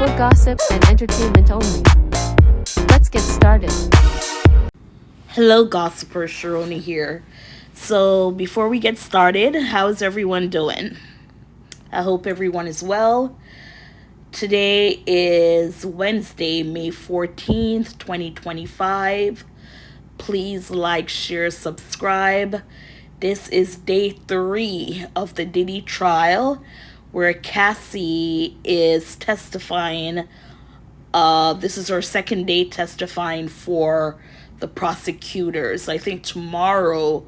for gossip and entertainment only. Let's get started. Hello, gossipers. Sharoni here. So, before we get started, how's everyone doing? I hope everyone is well. Today is Wednesday, May 14th, 2025. Please like, share, subscribe. This is day 3 of the Diddy trial, where Cassie is testifying. This is her second day testifying for the prosecutors. I think tomorrow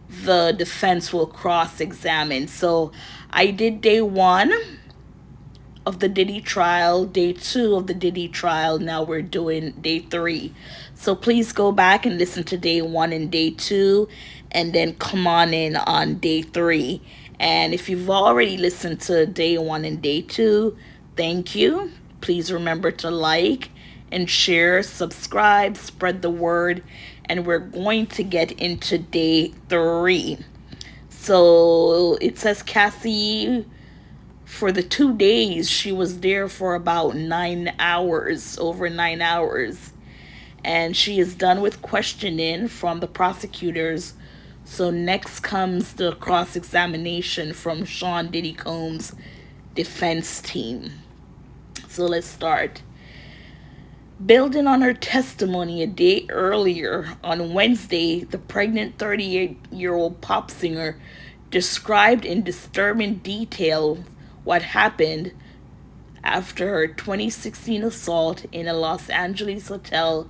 the defense will cross-examine. So I did day 1 of the Diddy trial, day 2 of the Diddy trial. Now we're doing day 3. So please go back and listen to day 1 and day 2, and then come on in on day 3. And if you've already listened to day 1 and day 2, thank you. Please remember to like and share, subscribe, spread the word, and we're going to get into day 3. So it says Cassie, for the 2 days, she was there for about 9 hours, over 9 hours. And she is done with questioning from the prosecutors. So next comes the cross-examination from Sean Diddy Combs' defense team. So let's start. Building on her testimony a day earlier, on Wednesday, the pregnant 38-year-old pop singer described in disturbing detail what happened after her 2016 assault in a Los Angeles hotel,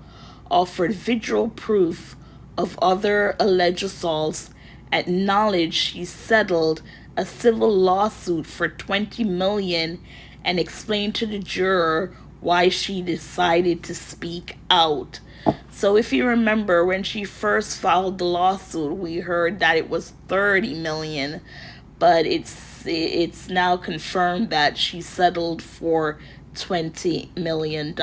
offered visual proof of other alleged assaults, acknowledged she settled a civil lawsuit for $20 million, and explained to the juror why she decided to speak out. So if you remember, when she first filed the lawsuit, we heard that it was $30 million, but it's now confirmed that she settled for $20 million.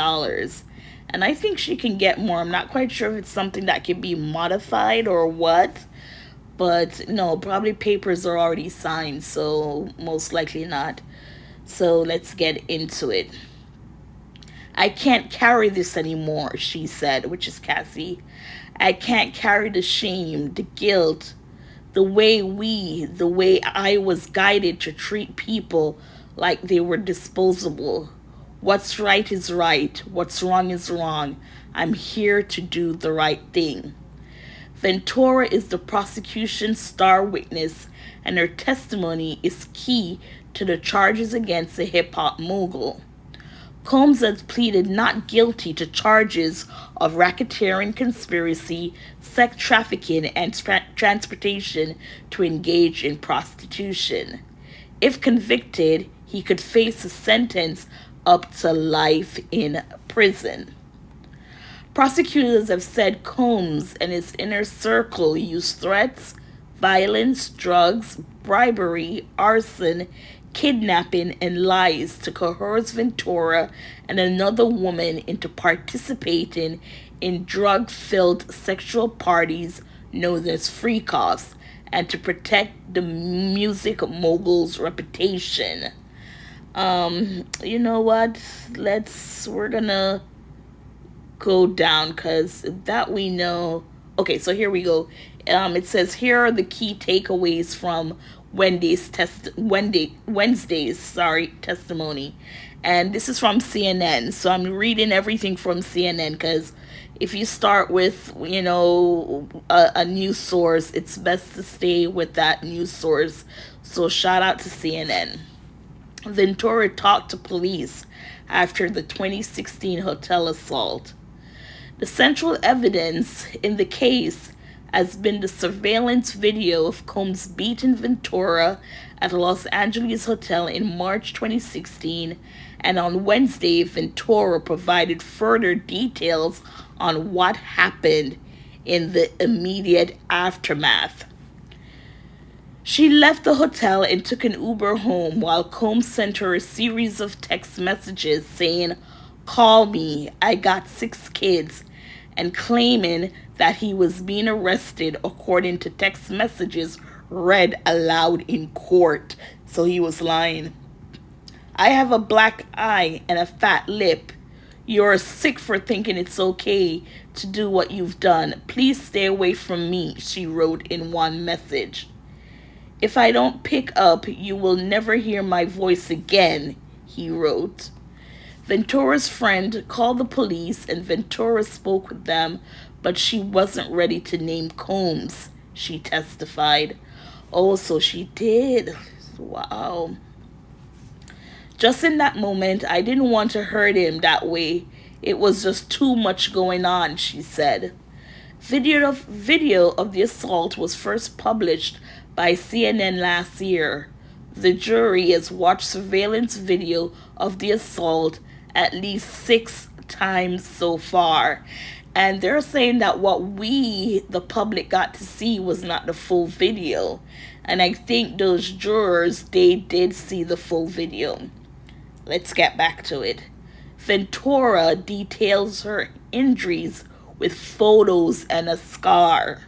And I think she can get more. I'm not quite sure if it's something that can be modified or what, but no, probably papers are already signed, so most likely not. So let's get into it. I can't carry this anymore, she said, which is Cassie. I can't carry the shame, the guilt, the way I was guided to treat people like they were disposable. What's right is right. What's wrong is wrong. I'm here to do the right thing. Ventura is the prosecution's star witness, and her testimony is key to the charges against the hip-hop mogul. Combs has pleaded not guilty to charges of racketeering, conspiracy, sex trafficking, and transportation to engage in prostitution. If convicted, he could face a sentence up to life in prison. Prosecutors have said Combs and his inner circle used threats, violence, drugs, bribery, arson, kidnapping, and lies to coerce Ventura and another woman into participating in drug-filled sexual parties known as freak-offs, and to protect the music mogul's reputation. You know what? We're gonna go down, because that we know. Okay, so here we go. It says, here are the key takeaways from Wednesday's testimony. And this is from CNN. So I'm reading everything from CNN, because if you start with, a news source, it's best to stay with that news source. So shout out to CNN. Ventura talked to police after the 2016 hotel assault. The central evidence in the case has been the surveillance video of Combs beating Ventura at a Los Angeles hotel in March 2016, and on Wednesday, Ventura provided further details on what happened in the immediate aftermath. She left the hotel and took an Uber home, while Combs sent her a series of text messages saying, "Call me, I got 6 kids," and claiming that he was being arrested, according to text messages read aloud in court. So he was lying. I have a black eye and a fat lip. You're sick for thinking it's okay to do what you've done. Please stay away from me, she wrote in one message. If I don't pick up, you will never hear my voice again, he wrote. Ventura's friend called the police and Ventura spoke with them, but she wasn't ready to name Combs, she testified. Oh, so she did. Wow. Just in that moment, I didn't want to hurt him that way. It was just too much going on, she said. Video of the assault was first published by CNN last year. The jury has watched surveillance video of the assault at least 6 times so far. And they're saying that what we, the public, got to see was not the full video. And I think those jurors, they did see the full video. Let's get back to it. Ventura details her injuries with photos and a scar.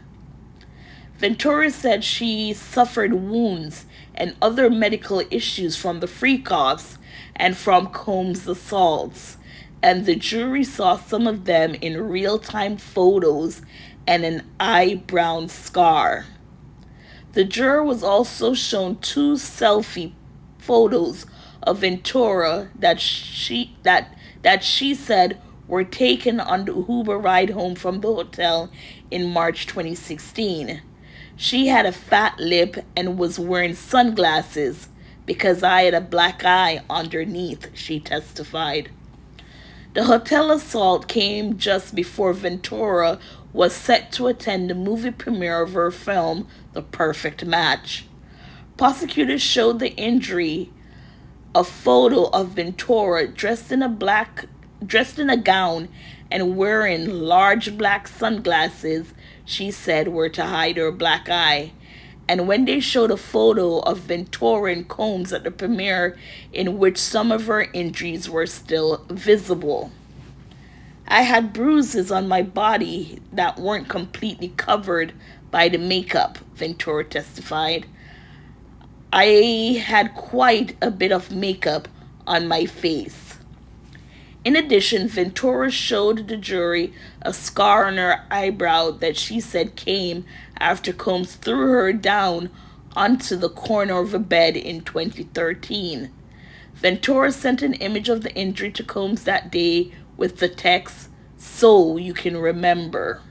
Ventura said she suffered wounds and other medical issues from the freak-offs and from Combs' assaults, and the jury saw some of them in real-time photos and an eyebrow scar. The juror was also shown 2 selfie photos of Ventura that she said were taken on the Uber ride home from the hotel in March 2016. She had a fat lip and was wearing sunglasses because I had a black eye underneath, she testified. The hotel assault came just before Ventura was set to attend the movie premiere of her film, The Perfect Match. Prosecutors showed the injury a photo of Ventura dressed in a gown and wearing large black sunglasses she said were to hide her black eye. And when they showed a photo of Ventura and Combs at the premiere in which some of her injuries were still visible. I had bruises on my body that weren't completely covered by the makeup, Ventura testified. I had quite a bit of makeup on my face. In addition, Ventura showed the jury a scar on her eyebrow that she said came after Combs threw her down onto the corner of a bed in 2013. Ventura sent an image of the injury to Combs that day with the text, "So you can remember."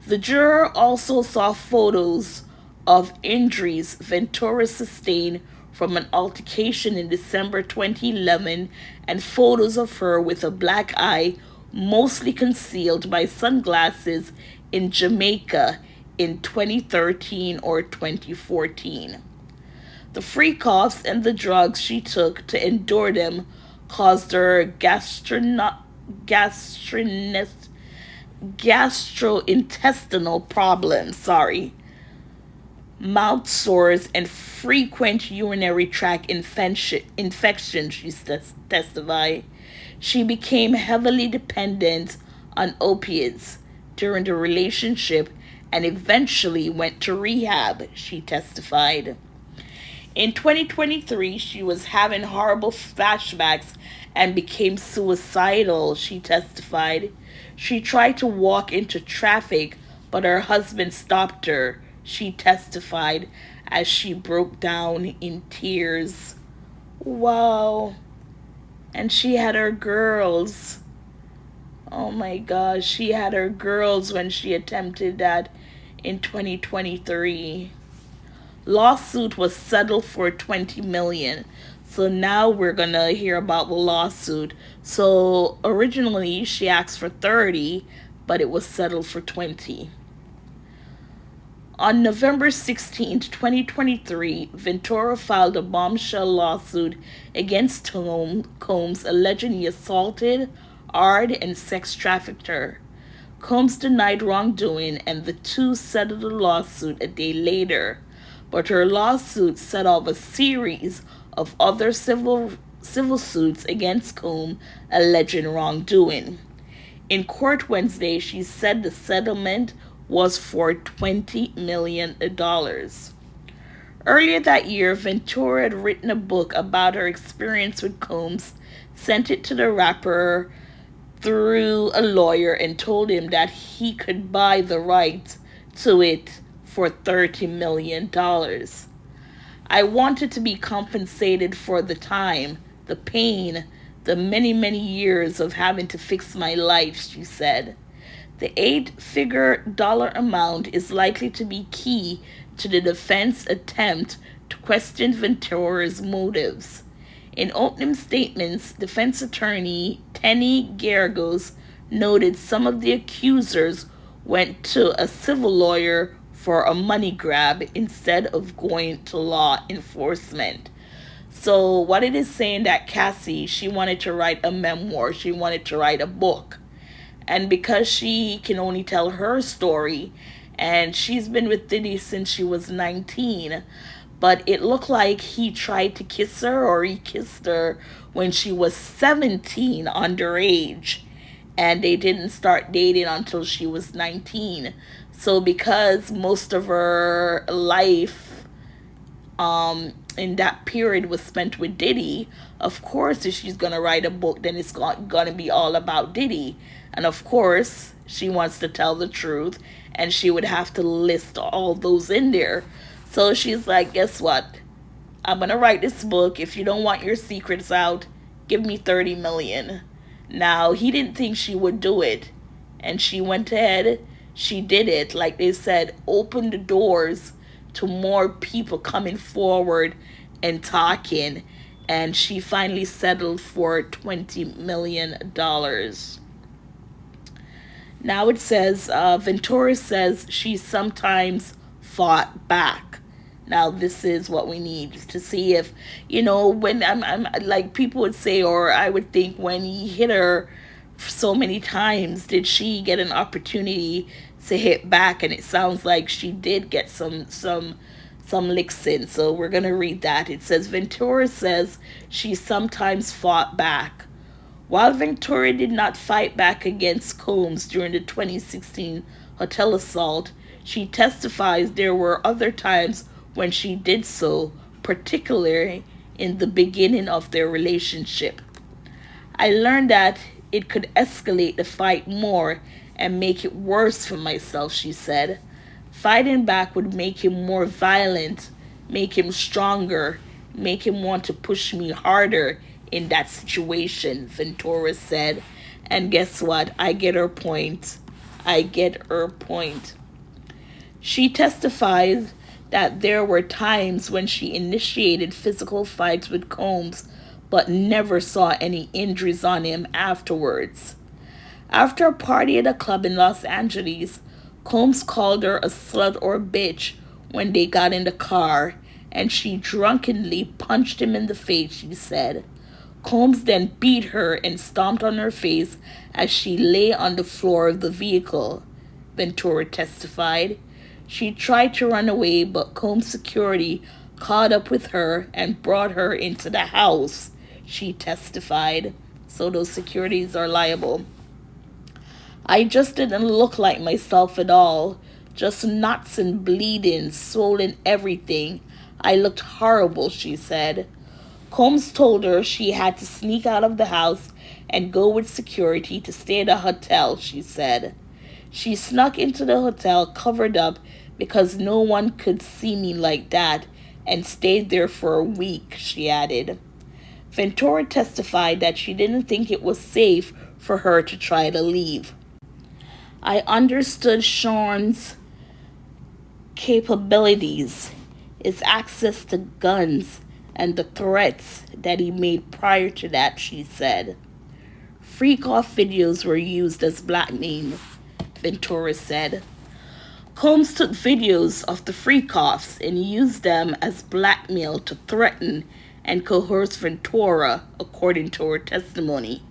The juror also saw photos of injuries Ventura sustained from an altercation in December 2011 and photos of her with a black eye mostly concealed by sunglasses in Jamaica in 2013 or 2014. The freak-offs and the drugs she took to endure them caused her gastrointestinal problems, mouth sores, and frequent urinary tract infection, she testified. She became heavily dependent on opiates during the relationship and eventually went to rehab, she testified. In 2023, she was having horrible flashbacks and became suicidal, she testified. She tried to walk into traffic, but her husband stopped her, she testified as she broke down in tears. Wow. And she had her girls. Oh my gosh, she had her girls when she attempted that in 2023. Lawsuit was settled for $20 million. So now we're going to hear about the lawsuit. So originally she asked for 30, but it was settled for 20. On November 16, 2023, Ventura filed a bombshell lawsuit against Combs alleging he assaulted, hard, and sex trafficked her. Combs denied wrongdoing and the two settled the lawsuit a day later, but her lawsuit set off a series of other civil suits against Combs alleging wrongdoing. In court Wednesday, she said the settlement was for $20 million. Earlier that year, Ventura had written a book about her experience with Combs, sent it to the rapper through a lawyer, and told him that he could buy the rights to it for $30 million. I wanted to be compensated for the time, the pain, the many, many years of having to fix my life, she said. The eight-figure dollar amount is likely to be key to the defense attempt to question Ventura's motives. In opening statements, defense attorney Tenny Garagos noted some of the accusers went to a civil lawyer for a money grab instead of going to law enforcement. So what it is saying that Cassie, she wanted to write a memoir, she wanted to write a book. And because she can only tell her story, and she's been with Diddy since she was 19, but it looked like he tried to kiss her, or he kissed her when she was 17, underage, and they didn't start dating until she was 19. So because most of her life in that period was spent with Diddy, of course, if she's going to write a book, then it's going to be all about Diddy. And of course, she wants to tell the truth, and she would have to list all those in there. So she's like, guess what? I'm going to write this book. If you don't want your secrets out, give me $30 million. Now, he didn't think she would do it, and she went ahead. She did it. Like they said, open the doors to more people coming forward and talking, and she finally settled for $20 million. Now it says, Ventura says she sometimes fought back. Now this is what we need to see if, when I'm like people would say, or I would think, when he hit her so many times, did she get an opportunity to hit back? And it sounds like she did get some licks in. So we're gonna read that. It says Ventura says she sometimes fought back. While Ventura did not fight back against Combs during the 2016 hotel assault, she testifies there were other times when she did so, particularly in the beginning of their relationship. I learned that it could escalate the fight more and make it worse for myself, she said. Fighting back would make him more violent, make him stronger, make him want to push me harder in that situation, Ventura said. And guess what? I get her point. She testified that there were times when she initiated physical fights with Combs, but never saw any injuries on him afterwards. After a party at a club in Los Angeles, Combs called her a slut or bitch when they got in the car, and she drunkenly punched him in the face, she said. Combs then beat her and stomped on her face as she lay on the floor of the vehicle, Ventura testified. She tried to run away, but Combs' security caught up with her and brought her into the house, she testified. So those securities are liable. I just didn't look like myself at all. Just knots and bleeding, swollen everything. I looked horrible, she said. Combs told her she had to sneak out of the house and go with security to stay at a hotel, she said. She snuck into the hotel covered up because no one could see me like that, and stayed there for a week, she added. Ventura testified that she didn't think it was safe for her to try to leave. I understood Sean's capabilities, his access to guns, and the threats that he made prior to that, she said. Freak-off videos were used as blackmail, Ventura said. Combs took videos of the freak-offs and used them as blackmail to threaten and coerce Ventura, according to her testimony.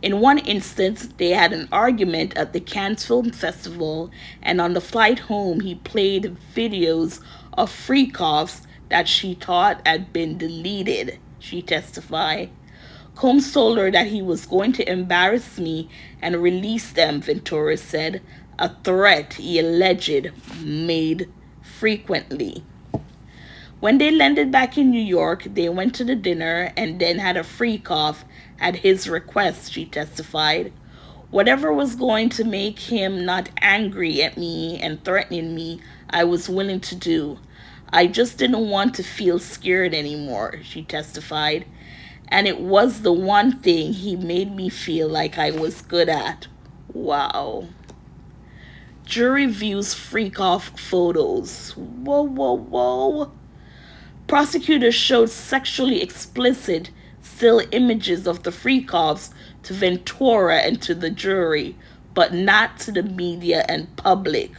In one instance, they had an argument at the Cannes Film Festival, and on the flight home, he played videos of freak-offs that she thought had been deleted, she testified. Combs told her that he was going to embarrass me and release them, Ventura said, a threat he alleged made frequently. When they landed back in New York, they went to the dinner and then had a freak off at his request, she testified. Whatever was going to make him not angry at me and threatening me, I was willing to do. I just didn't want to feel scared anymore, she testified. And it was the one thing he made me feel like I was good at. Wow. Jury views freak off photos. Whoa, whoa, whoa. Prosecutors showed sexually explicit still images of the freak offs to Ventura and to the jury, but not to the media and public.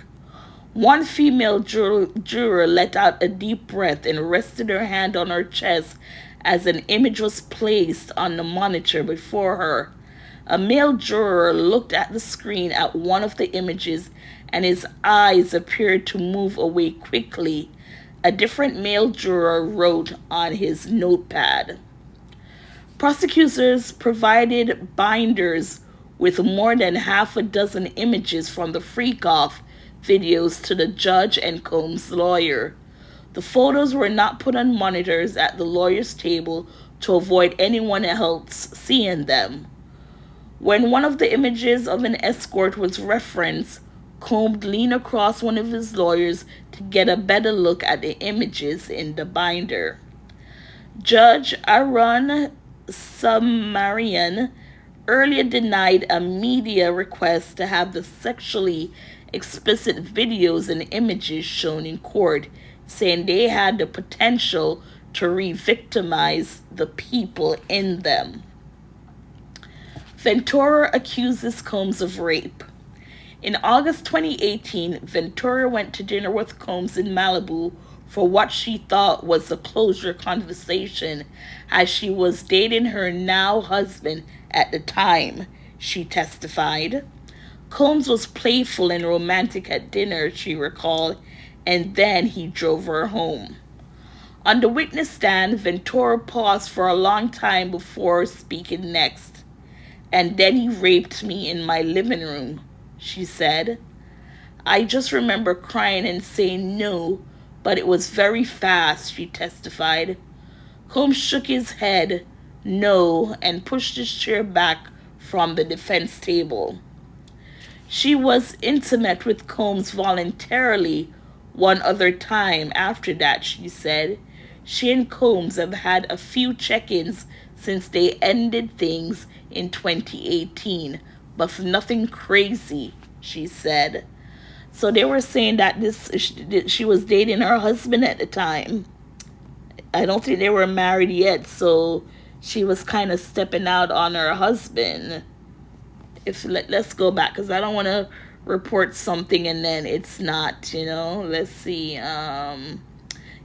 One female juror let out a deep breath and rested her hand on her chest as an image was placed on the monitor before her. A male juror looked at the screen at one of the images and his eyes appeared to move away quickly. A different male juror wrote on his notepad. Prosecutors provided binders with more than half a dozen images from the freak-off videos to the judge and Combs' lawyer. The photos were not put on monitors at the lawyer's table to avoid anyone else seeing them. When one of the images of an escort was referenced, Combs leaned across one of his lawyers to get a better look at the images in the binder. Judge Aaron Samarian earlier denied a media request to have the sexually explicit videos and images shown in court, saying they had the potential to re-victimize the people in them. Ventura accuses Combs of rape. In August 2018, Ventura went to dinner with Combs in Malibu for what she thought was a closure conversation, as she was dating her now husband at the time, she testified. Combs was playful and romantic at dinner, she recalled, and then he drove her home. On the witness stand, Ventura paused for a long time before speaking next. And then he raped me in my living room, she said. I just remember crying and saying no, but it was very fast, she testified. Combs shook his head no and pushed his chair back from the defense table. She was intimate with Combs voluntarily one other time after that, she said. She and Combs have had a few check-ins since they ended things in 2018, but nothing crazy, she said. So they were saying that she was dating her husband at the time. I don't think they were married yet, so she was kind of stepping out on her husband. Let's go back, because I don't want to report something and then it's not, Let's see.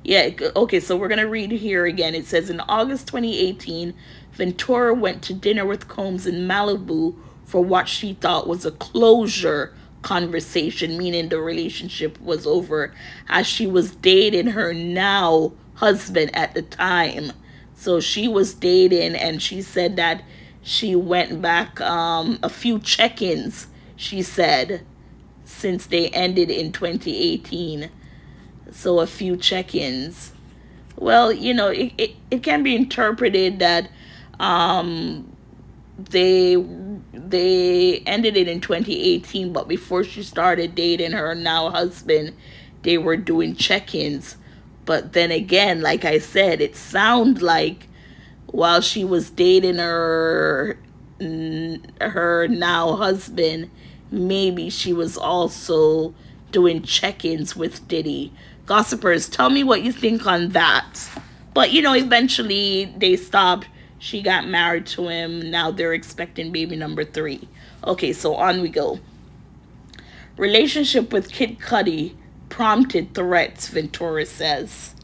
Yeah, okay, so we're going to read here again. It says, in August 2018, Ventura went to dinner with Combs in Malibu for what she thought was a closure conversation, meaning the relationship was over, as she was dating her now husband at the time. So she was dating, and she said that she went back a few check-ins, she said, since they ended in 2018. So a few check-ins. Well, it can be interpreted that they ended it in 2018, but before she started dating her now husband, they were doing check-ins. But then again, like I said, it sounded like while she was dating her now husband, maybe she was also doing check-ins with Diddy. Gossipers, tell me what you think on that. But, eventually they stopped. She got married to him. Now they're expecting baby number 3. Okay, so on we go. Relationship with Kid Cudi prompted threats, Ventura says.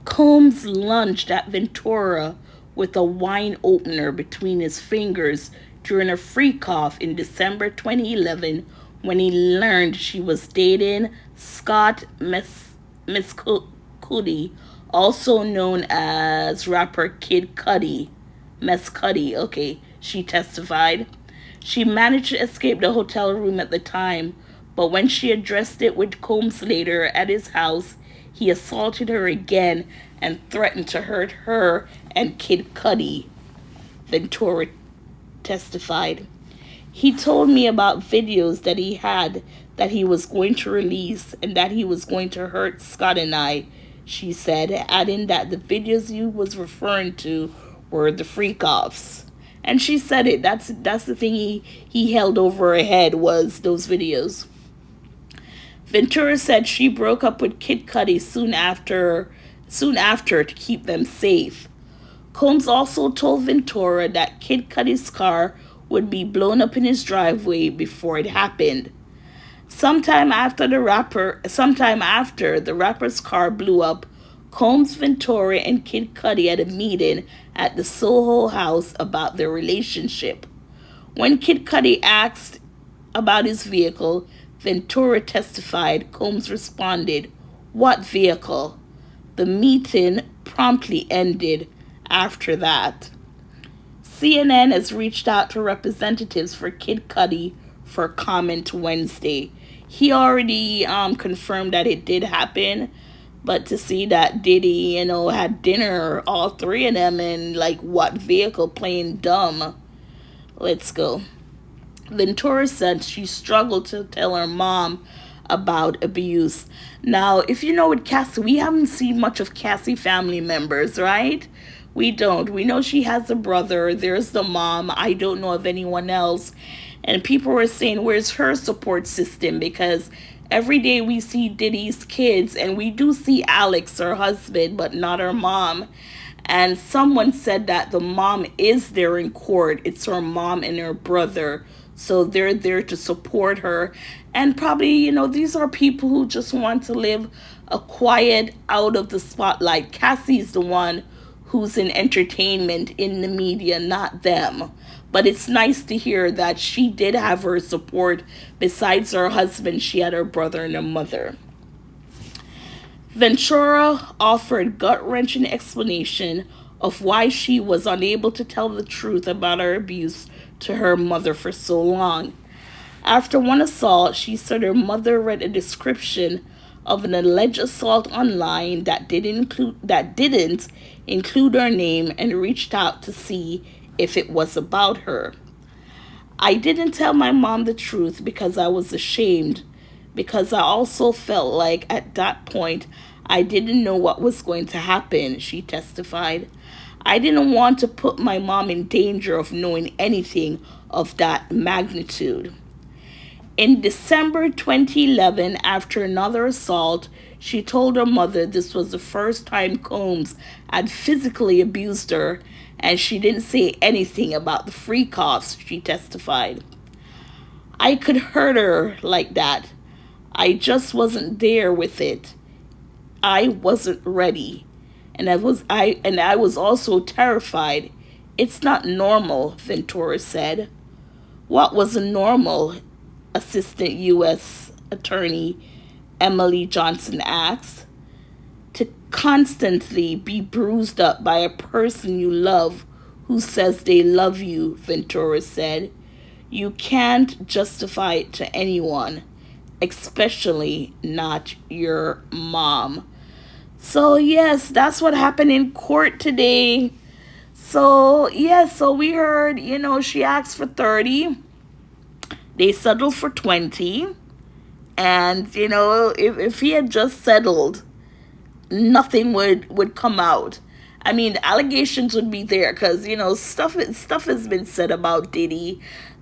Combs lunged at Ventura with a wine opener between his fingers during a freak-off in December 2011 when he learned she was dating Scott Mescudi, also known as rapper Kid Cudi. Mescudi, okay, she testified. She managed to escape the hotel room at the time, but when she addressed it with Combs later at his house, he assaulted her again and threatened to hurt her and Kid Cudi, Ventura testified. He told me about videos that he had that he was going to release and that he was going to hurt Scott and I, she said, adding that the videos he was referring to were the freak-offs. And she said it. That's the thing he held over her head was those videos. Ventura said she broke up with Kid Cudi soon after to keep them safe. Combs also told Ventura that Kid Cudi's car would be blown up in his driveway before it happened. Sometime after the rapper's car blew up, Combs, Ventura, and Kid Cudi had a meeting at the Soho house about their relationship. When Kid Cudi asked about his vehicle, Ventura testified. Combs responded, "What vehicle?" The meeting promptly ended after that. CNN has reached out to representatives for Kid Cudi for comment Wednesday. He already confirmed that it did happen, but to see that Diddy, had dinner, all three of them, in like what vehicle, playing dumb. Let's go. Ventura said she struggled to tell her mom about abuse. Now, if you know with Cassie, we haven't seen much of Cassie family members, right? We don't. We know she has a brother. There's the mom. I don't know of anyone else. And people were saying, where's her support system? Because every day we see Diddy's kids, and we do see Alex, her husband, but not her mom. And someone said that the mom is there in court. It's her mom and her brother. So they're there to support her. And probably, these are people who just want to live a quiet, out of the spotlight. Cassie's the one who's in entertainment in the media, not them. But it's nice to hear that she did have her support. Besides her husband, she had her brother and her mother. Ventura offered gut-wrenching explanation of why she was unable to tell the truth about her abuse to her mother for so long. After one assault, she said her mother read a description of an alleged assault online that didn't include her name and reached out to see if it was about her. "I didn't tell my mom the truth because I was ashamed, because I also felt like at that point I didn't know what was going to happen," she testified. "I didn't want to put my mom in danger of knowing anything of that magnitude." In December 2011, after another assault, she told her mother this was the first time Combs had physically abused her, and she didn't say anything about the freak-offs, she testified. "I could hurt her like that. I just wasn't there with it. I wasn't ready. And I was also terrified. It's not normal," Ventura said. What was normal? Assistant U.S. Attorney Emily Johnson asked. "To constantly be bruised up by a person you love who says they love you," Ventura said. "You can't justify it to anyone, especially not your mom." So yes, that's what happened in court today. So we heard, she asked for 30. They settled for 20. And, if he had just settled, nothing would come out. I mean, the allegations would be there because, stuff has been said about Diddy.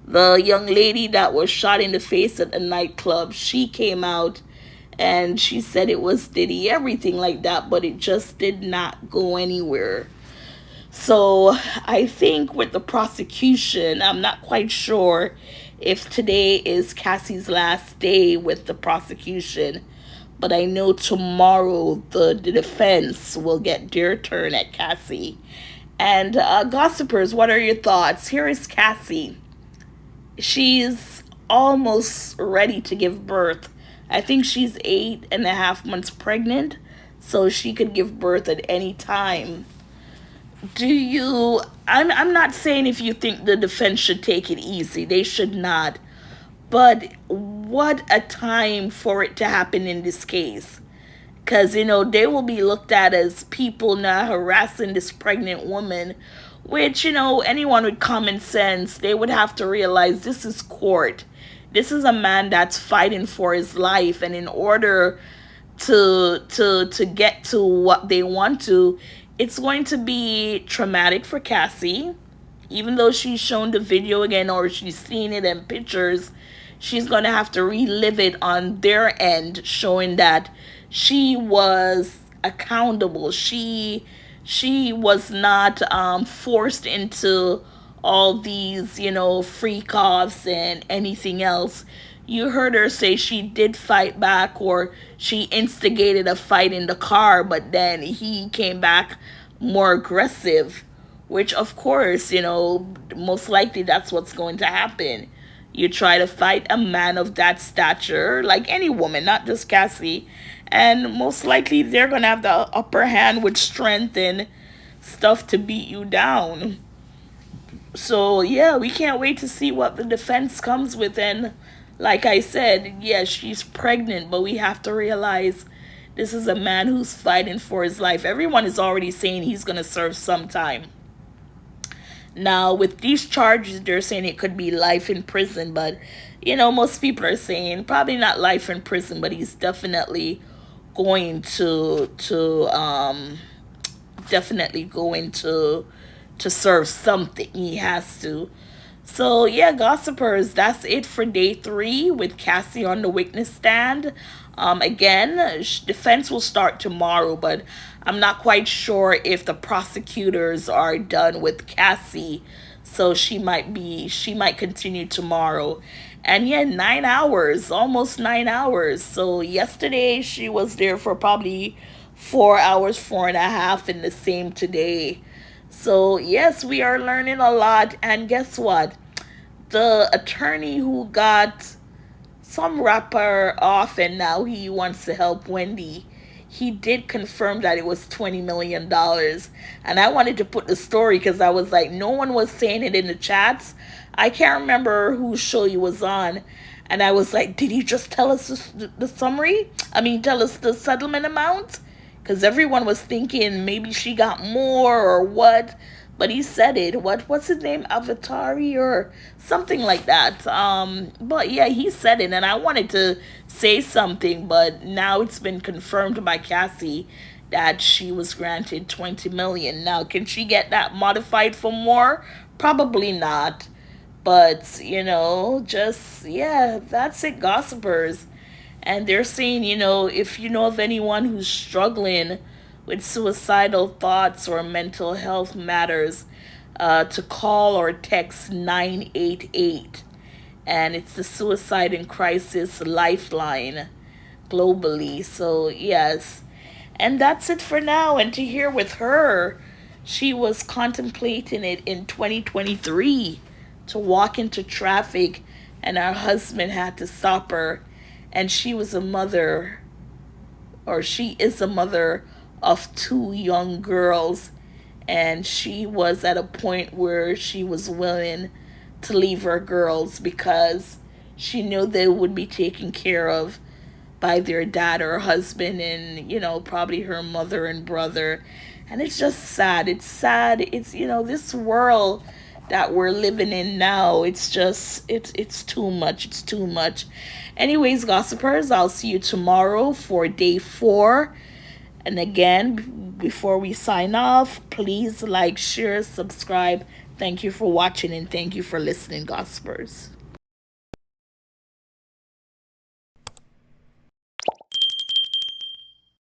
The young lady that was shot in the face at the nightclub, she came out and she said it was Diddy, everything like that, but it just did not go anywhere. So I think with the prosecution, I'm not quite sure if today is Cassie's last day with the prosecution, but I know tomorrow the defense will get their turn at Cassie. And gossipers, what are your thoughts? Here is Cassie. She's almost ready to give birth. I think she's 8.5 months pregnant, so she could give birth at any time. I'm not saying if you think the defense should take it easy. They should not. But what a time for it to happen in this case. because they will be looked at as people now harassing this pregnant woman, which anyone with common sense, they would have to realize this is court. This is a man that's fighting for his life, and in order to get to what they want to, it's going to be traumatic for Cassie. Even though she's shown the video again, or she's seen it in pictures, she's going to have to relive it on their end, showing that she was accountable. She was not forced into all these, freak offs and anything else. You heard her say she did fight back, or she instigated a fight in the car, but then he came back more aggressive, which, of course, most likely that's what's going to happen. You try to fight a man of that stature, like any woman, not just Cassie, and most likely they're going to have the upper hand with strength and stuff to beat you down. So, yeah, we can't wait to see what the defense comes with. And like I said, yes, she's pregnant, but we have to realize this is a man who's fighting for his life. Everyone is already saying he's going to serve some time. Now, with these charges, they're saying it could be life in prison, but, most people are saying probably not life in prison, but he's definitely going to serve something. He has to. So, yeah, gossipers, that's it for day 3 with Cassie on the witness stand. Again, defense will start tomorrow, but I'm not quite sure if the prosecutors are done with Cassie. So she might continue tomorrow. And yeah, 9 hours, almost 9 hours. So yesterday she was there for probably 4 hours, 4.5, and the same today. So yes, we are learning a lot. And guess what? The attorney who got some rapper off and now he wants to help Wendy, he did confirm that it was $20 million. And I wanted to put the story because I was like, no one was saying it in the chats. I can't remember whose show he was on. And I was like, did he just tell us the summary? I mean, tell us the settlement amount? Because everyone was thinking maybe she got more or what. But he said it. What's his name? Avatari or something like that. But yeah, he said it, and I wanted to say something, but now it's been confirmed by Cassie that she was granted 20 million. Now, can she get that modified for more? Probably not. But just yeah, that's it, gossipers. And they're saying, if you know of anyone who's struggling with suicidal thoughts or mental health matters, to call or text 988. And it's the Suicide and Crisis Lifeline globally. So, yes. And that's it for now. And to hear with her, she was contemplating it in 2023 to walk into traffic, and her husband had to stop her. And she was a mother, or she is a mother of 2 young girls, and she was at a point where she was willing to leave her girls because she knew they would be taken care of by their dad or husband, and probably her mother and brother. And it's just sad. It's sad. It's this world that we're living in now, it's too much. It's too much. Anyways, gossipers, I'll see you tomorrow for day 4. And again, before we sign off, please like, share, subscribe. Thank you for watching, and thank you for listening, gossipers.